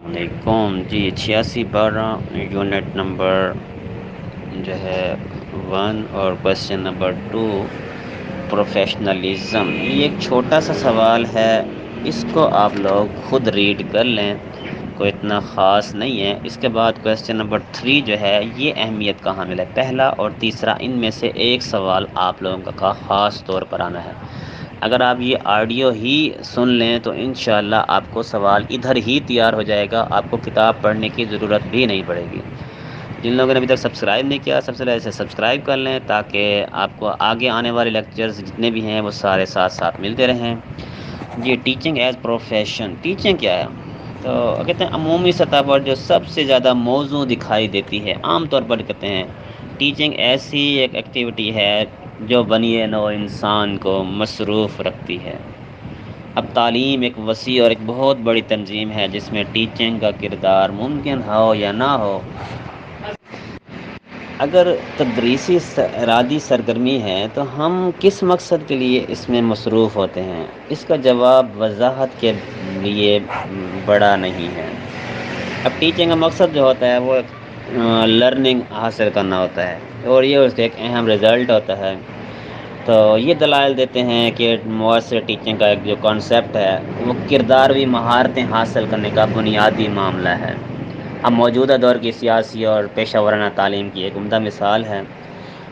علیکم جی 8612 unit number جو ہے 1 اور کوشچن نمبر 2 پروفیشنلزم. یہ ایک چھوٹا سا سوال ہے، اس کو آپ لوگ خود ریڈ کر لیں، کوئی اتنا خاص نہیں ہے. اس کے بعد کوشچن نمبر 3 جو ہے یہ اہمیت کا حامل ہے. پہلا اور تیسرا ان میں سے ایک سوال آپ لوگوں کا خاص طور پر آنا ہے. اگر آپ یہ آڈیو ہی سن لیں تو انشاءاللہ آپ کو سوال ادھر ہی تیار ہو جائے گا، آپ کو کتاب پڑھنے کی ضرورت بھی نہیں پڑے گی. جن لوگوں نے ابھی تک سبسکرائب نہیں کیا سب سے پہلے اسے سبسکرائب کر لیں تاکہ آپ کو آگے آنے والے لیکچرز جتنے بھی ہیں وہ سارے ساتھ ساتھ ملتے رہیں. یہ ٹیچنگ ایز پروفیشن، ٹیچنگ کیا ہے؟ تو کہتے ہیں عمومی سطح پر جو سب سے زیادہ موزوں دکھائی دیتی ہے، عام طور پر کہتے ہیں ٹیچنگ ایسی ایک ایکٹیویٹی ہے جو بنی نوع انسان کو مصروف رکھتی ہے. اب تعلیم ایک وسیع اور ایک بہت بڑی تنظیم ہے جس میں ٹیچنگ کا کردار ممکن ہو یا نہ ہو. اگر تدریسی ارادی سرگرمی ہے تو ہم کس مقصد کے لیے اس میں مصروف ہوتے ہیں؟ اس کا جواب وضاحت کے لیے بڑا نہیں ہے. اب ٹیچنگ کا مقصد جو ہوتا ہے وہ لرننگ حاصل کرنا ہوتا ہے اور یہ اس کا ایک اہم رزلٹ ہوتا ہے. تو یہ دلائل دیتے ہیں کہ مؤثر ٹیچنگ کا ایک جو کانسیپٹ ہے وہ کرداروی مہارتیں حاصل کرنے کا بنیادی معاملہ ہے. اب موجودہ دور کی سیاسی اور پیشہ ورانہ تعلیم کی ایک عمدہ مثال ہے.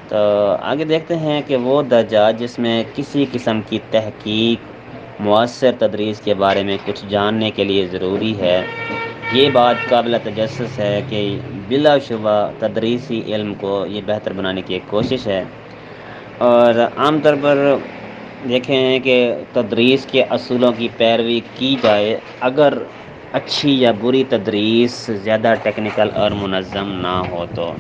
تو آگے دیکھتے ہیں کہ وہ درجہ جس میں کسی قسم کی تحقیق مؤثر تدریس کے بارے میں کچھ جاننے کے لیے ضروری ہے. یہ بات قابل تجسس ہے کہ بلا شبہ تدریسی علم کو یہ بہتر بنانے کی ایک کوشش ہے. اور عام طور پر دیکھیں کہ تدریس کے اصولوں کی پیروی کی جائے، اگر اچھی یا بری تدریس زیادہ ٹیکنیکل اور منظم نہ ہو تو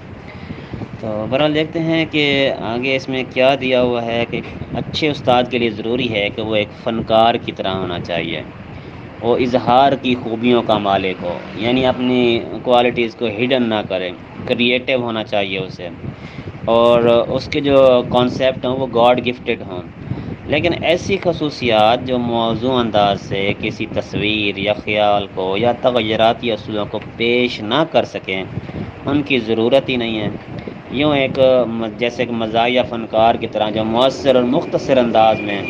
بہرحال دیکھتے ہیں کہ آگے اس میں کیا دیا ہوا ہے کہ اچھے استاد کے لیے ضروری ہے کہ وہ ایک فنکار کی طرح ہونا چاہیے. وہ اظہار کی خوبیوں کا مالک ہو، یعنی اپنی کوالٹیز کو ہڈن نہ کرے، کریٹیو ہونا چاہیے اسے، اور اس کے جو کانسیپٹ ہوں وہ گاڈ گفٹڈ ہوں. لیکن ایسی خصوصیات جو موزوں انداز سے کسی تصویر یا خیال کو یا تغیراتی اصولوں کو پیش نہ کر سکیں ان کی ضرورت ہی نہیں ہے. یوں ایک جیسے کہ مزاحیہ فنکار کی طرح جو مؤثر اور مختصر انداز میں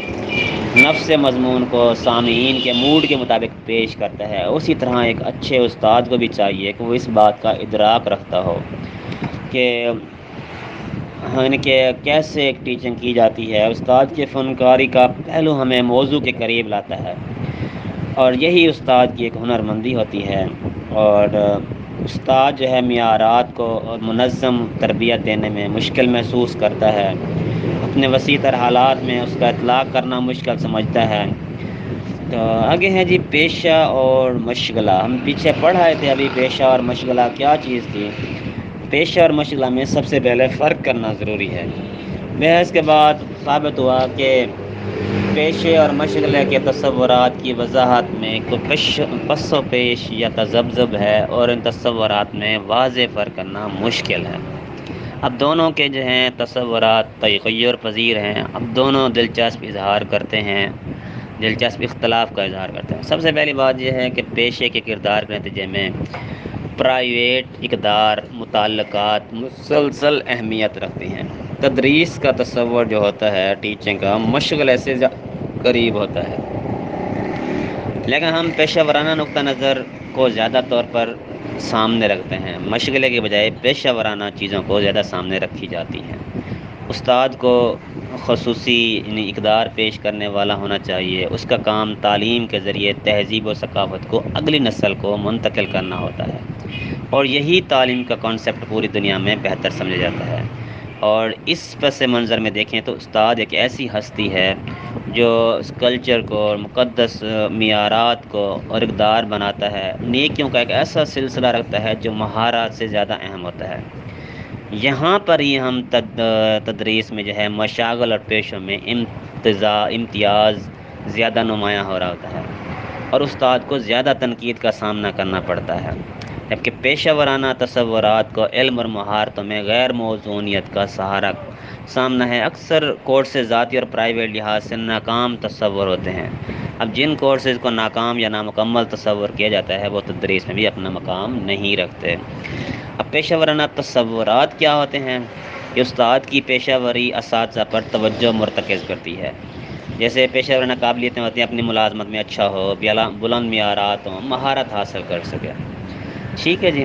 نفس مضمون کو سامعین کے موڈ کے مطابق پیش کرتا ہے، اسی طرح ایک اچھے استاد کو بھی چاہیے کہ وہ اس بات کا ادراک رکھتا ہو کہ کیسے ایک ٹیچنگ کی جاتی ہے. استاد کے فنکاری کا پہلو ہمیں موضوع کے قریب لاتا ہے اور یہی استاد کی ایک ہنر مندی ہوتی ہے. اور استاد جو ہے معیارات کو اور منظم تربیت دینے میں مشکل محسوس کرتا ہے، اپنے وسیع تر حالات میں اس کا اطلاق کرنا مشکل سمجھتا ہے. تو آگے ہیں جی پیشہ اور مشغلہ. ہم پیچھے پڑھ رہے تھے ابھی پیشہ اور مشغلہ کیا چیز تھی. پیشہ اور مشغلہ میں سب سے پہلے فرق کرنا ضروری ہے. بحث کے بعد ثابت ہوا کہ پیشے اور مشغلے کے تصورات کی وضاحت میں پس و پیش یا تذبذب ہے اور ان تصورات میں واضح فرق کرنا مشکل ہے. اب دونوں کے جو ہیں تصورات تغیر پذیر ہیں. اب دونوں دلچسپ اظہار کرتے ہیں، دلچسپ اختلاف کا اظہار کرتے ہیں. سب سے پہلی بات یہ ہے کہ پیشے کے کردار کے نتیجے میں پرائیویٹ اقدار متعلقات مسلسل اہمیت رکھتی ہیں. تدریس کا تصور جو ہوتا ہے ٹیچنگ کا مشغلے سے قریب ہوتا ہے، لیکن ہم پیشہ ورانہ نقطہ نظر کو زیادہ طور پر سامنے رکھتے ہیں. مشغلے کے بجائے پیشہ ورانہ چیزوں کو زیادہ سامنے رکھی جاتی ہیں. استاد کو خصوصی اقدار پیش کرنے والا ہونا چاہیے. اس کا کام تعلیم کے ذریعے تہذیب و ثقافت کو اگلی نسل کو منتقل کرنا ہوتا ہے، اور یہی تعلیم کا کانسیپٹ پوری دنیا میں بہتر سمجھا جاتا ہے. اور اس پس منظر میں دیکھیں تو استاد ایک ایسی ہستی ہے جو اس کلچر کو اور مقدس معیارات کو اور اقدار بناتا ہے. نیکیوں کا ایک ایسا سلسلہ رکھتا ہے جو مہارت سے زیادہ اہم ہوتا ہے. یہاں پر ہی ہم تدریس میں جو ہے مشاغل اور پیشوں میں امتیاز زیادہ نمایاں ہو رہا ہوتا ہے اور استاد کو زیادہ تنقید کا سامنا کرنا پڑتا ہے، جبکہ پیشہ ورانہ تصورات کو علم اور مہارتوں میں غیر موزونیت کا سامنا ہے. اکثر کورس ذاتی اور پرائیویٹ لحاظ سے ناکام تصور ہوتے ہیں. اب جن کورسز کو ناکام یا نامکمل تصور کیا جاتا ہے وہ تدریس میں بھی اپنا مقام نہیں رکھتے۔ اب پیشہ ورانہ تصورات کیا ہوتے ہیں؟ یہ استاد کی پیشہ وری اساتذہ پر توجہ مرتکز کرتی ہے۔ جیسے پیشہ ورانہ قابلیتیں ہوتی ہیں، اپنی ملازمت میں اچھا ہو، بلند معیارات ہوں، مہارت حاصل کر سکے۔ ٹھیک ہے جی۔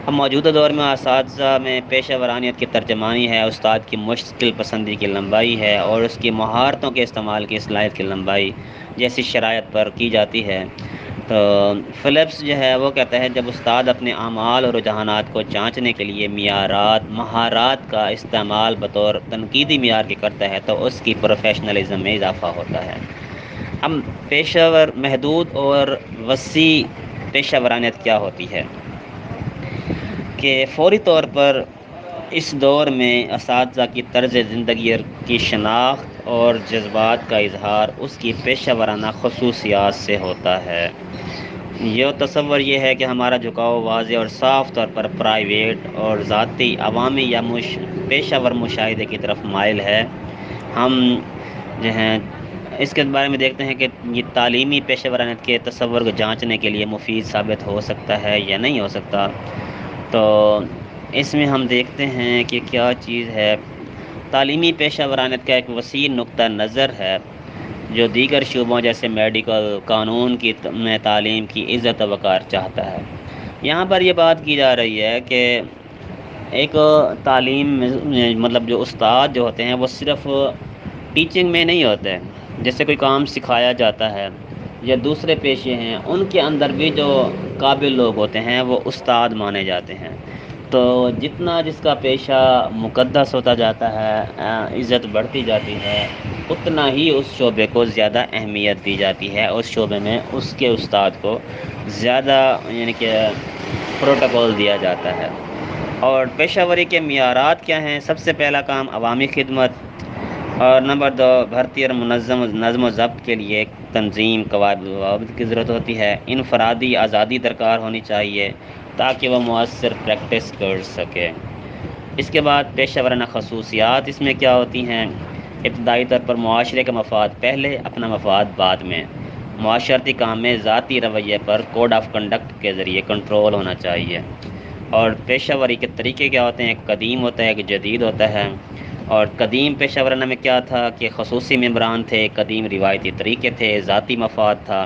اب موجودہ دور میں اساتذہ میں پیشہ ورانیت کی ترجمانی ہے، استاد کی مشکل پسندی کی لمبائی ہے اور اس کی مہارتوں کے استعمال کی صلاحیت کی لمبائی جیسی شرائط پر کی جاتی ہے۔ تو فلپس جو ہے وہ کہتا ہے جب استاد اپنے اعمال اور رجحانات کو جانچنے کے لیے معیارات مہارات کا استعمال بطور تنقیدی معیار کے کرتا ہے تو اس کی پروفیشنلزم میں اضافہ ہوتا ہے۔ اب پیشہ ور محدود اور وسیع پیشہ ورانیت کیا ہوتی ہے کہ فوری طور پر اس دور میں اساتذہ کی طرز زندگی کی شناخت اور جذبات کا اظہار اس کی پیشہ ورانہ خصوصیات سے ہوتا ہے۔ یہ تصور یہ ہے کہ ہمارا جھکاؤ واضح اور صاف طور پر پرائیویٹ اور ذاتی عوامی یا پیشہ ور مشاہدے کی طرف مائل ہے۔ ہم جو ہیں اس کے بارے میں دیکھتے ہیں کہ یہ تعلیمی پیشہ ورانیت کے تصور کو جانچنے کے لیے مفید ثابت ہو سکتا ہے یا نہیں ہو سکتا۔ تو اس میں ہم دیکھتے ہیں کہ کیا چیز ہے، تعلیمی پیشہ ورانیت کا ایک وسیع نقطہ نظر ہے جو دیگر شعبوں جیسے میڈیکل، قانون کی میں تعلیم کی عزت و وقار چاہتا ہے۔ یہاں پر یہ بات کی جا رہی ہے کہ ایک تعلیم مطلب جو استاد جو ہوتے ہیں وہ صرف ٹیچنگ میں نہیں ہوتے، جیسے کوئی کام سکھایا جاتا ہے یا دوسرے پیشے ہیں، ان کے اندر بھی جو قابل لوگ ہوتے ہیں وہ استاد مانے جاتے ہیں۔ تو جتنا جس کا پیشہ مقدس ہوتا جاتا ہے، عزت بڑھتی جاتی ہے، اتنا ہی اس شعبے کو زیادہ اہمیت دی جاتی ہے، اس شعبے میں اس کے استاد کو زیادہ یعنی کہ پروٹوکول دیا جاتا ہے۔ اور پیشہ وری کے معیارات کیا ہیں؟ سب سے پہلا کام عوامی خدمت، اور نمبر 2 بھرتی اور نظم و ضبط کے لیے تنظیم قواعد و ضوابط کی ضرورت ہوتی ہے۔ انفرادی آزادی درکار ہونی چاہیے تاکہ وہ مؤثر پریکٹس کر سکے۔ اس کے بعد پیشہ ورانہ خصوصیات اس میں کیا ہوتی ہیں؟ ابتدائی طور پر معاشرے کا مفاد پہلے، اپنا مفاد بعد میں۔ معاشرتی کام میں ذاتی رویے پر کوڈ آف کنڈکٹ کے ذریعے کنٹرول ہونا چاہیے۔ اور پیشہ وری کے طریقے کیا ہوتے ہیں؟ ایک قدیم ہوتا ہے، ایک جدید ہوتا ہے۔ اور قدیم پیشہ ورانہ میں کیا تھا کہ خصوصی ممبران تھے، قدیم روایتی طریقے تھے، ذاتی مفاد تھا۔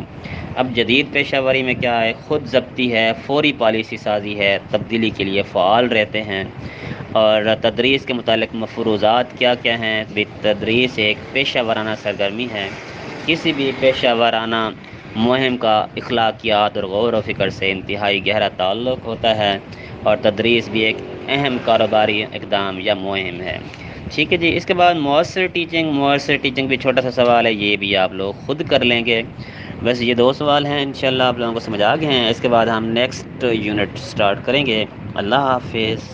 اب جدید پیشہ وری میں کیا ہے؟ خود ضبطی ہے، فوری پالیسی سازی ہے، تبدیلی کے لیے فعال رہتے ہیں۔ اور تدریس کے متعلق مفروضات کیا کیا ہیں؟ تدریس ایک پیشہ ورانہ سرگرمی ہے۔ کسی بھی پیشہ ورانہ مہم کا اخلاقیات اور غور و فکر سے انتہائی گہرا تعلق ہوتا ہے، اور تدریس بھی ایک اہم کاروباری اقدام یا مہم ہے۔ ٹھیک ہے جی۔ اس کے بعد مؤثر ٹیچنگ بھی چھوٹا سا سوال ہے، یہ بھی آپ لوگ خود کر لیں گے۔ بس یہ 2 سوال ہیں، انشاءاللہ آپ لوگوں کو سمجھ آ گئے ہیں۔ اس کے بعد ہم نیکسٹ یونٹ سٹارٹ کریں گے۔ اللہ حافظ۔